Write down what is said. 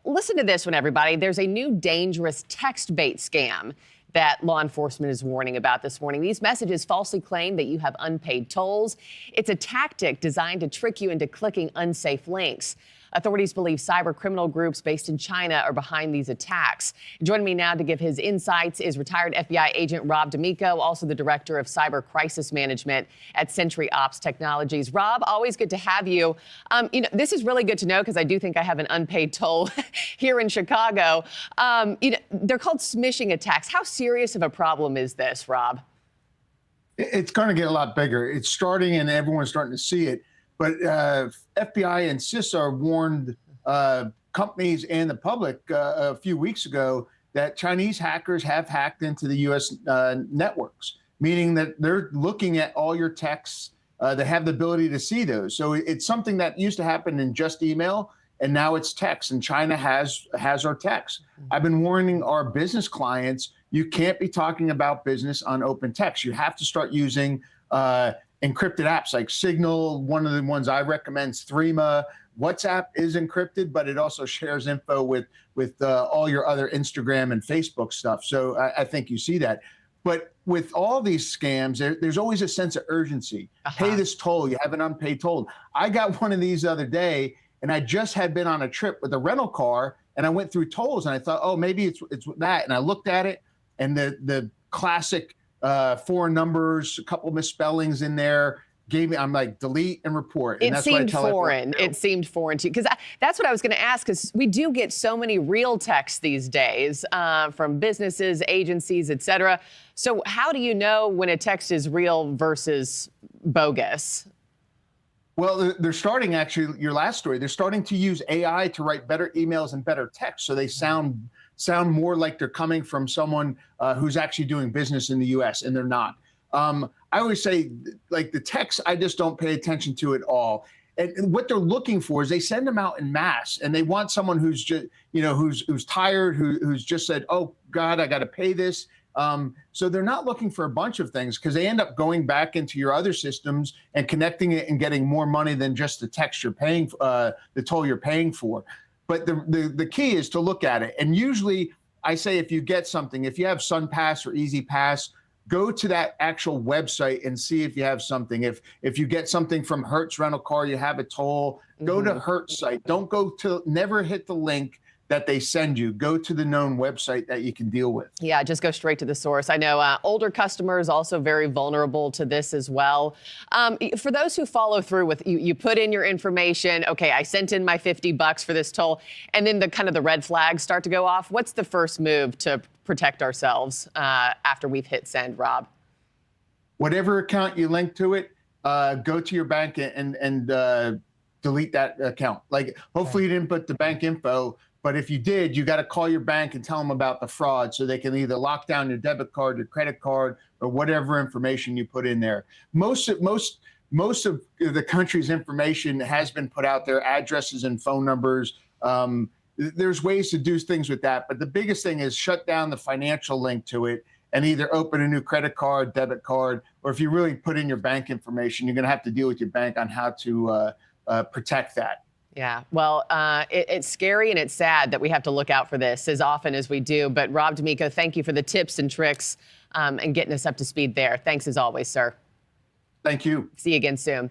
listen to this one, everybody. There's a new dangerous text bait scam that law enforcement is warning about this morning. These messages falsely claim that you have unpaid tolls. It's a tactic designed to trick you into clicking unsafe links. Authorities believe cybercriminal groups based in China are behind these attacks. Joining me now to give his insights is retired FBI agent Rob D'Amico, also the director of cyber crisis management at SentryOps Technologies. Rob, always good to have you. This is really good to know because I do think I have an unpaid toll here in Chicago. They're called smishing attacks. How serious of a problem is this, Rob? It's going to get a lot bigger. It's starting and everyone's starting to see it. But FBI and CISA warned companies and the public a few weeks ago that Chinese hackers have hacked into the U.S. Networks, meaning that they're looking at all your texts. They have the ability to see those. So it's something that used to happen in just email, and now it's text, and China has our text. I've been warning our business clients, you can't be talking about business on open text. You have to start using encrypted apps like Signal. One of the ones I recommend is Threema. WhatsApp is encrypted, but it also shares info with all your other Instagram and Facebook stuff. So I think you see that. But with all these scams, there's always a sense of urgency. Pay this toll. You have an unpaid toll. I got one of these the other day, and I just had been on a trip with a rental car, and I went through tolls, and I thought, oh, maybe it's that. And I looked at it, and the classic foreign numbers, a couple misspellings in there. I'm like, delete and report. And it seemed foreign. It seemed foreign to you. Because that's what I was going to ask, because we do get so many real texts these days from businesses, agencies, et cetera. So how do you know when a text is real versus bogus? Well, they're starting, actually, your last story, they're starting to use AI to write better emails and better text. So they sound more like they're coming from someone who's actually doing business in the U.S., and they're not. I always say, like, the text, I just don't pay attention to at all. And what they're looking for is they send them out in mass, and they want someone who's just, who's tired, who's just said, oh, God, I got to pay this. So they're not looking for a bunch of things, because they end up going back into your other systems and connecting it and getting more money than just the text you're paying, the toll you're paying for. But the key is to look at it. And usually I say, if you get something, if you have SunPass or EasyPass, go to that actual website and see if you have something. If you get something from Hertz Rental Car, you have a toll, go to Hertz site. Never hit the link that they send you. Go to the known website that you can deal with. Yeah, just go straight to the source. I know older customers also very vulnerable to this as well. For those who follow through with, you put in your information, okay, I sent in my $50 for this toll, and then the red flags start to go off. What's the first move to protect ourselves after we've hit send, Rob? Whatever account you link to it, go to your bank and delete that account. Like, hopefully you didn't put the bank info, but if you did, you got to call your bank and tell them about the fraud, so they can either lock down your debit card, your credit card, or whatever information you put in there. Most of the country's information has been put out there, addresses and phone numbers. There's ways to do things with that, but the biggest thing is shut down the financial link to it and either open a new credit card, debit card, or if you really put in your bank information, you're going to have to deal with your bank on how to protect that. Yeah, well, it's scary and it's sad that we have to look out for this as often as we do. But Rob D'Amico, thank you for the tips and tricks and getting us up to speed there. Thanks as always, sir. Thank you. See you again soon.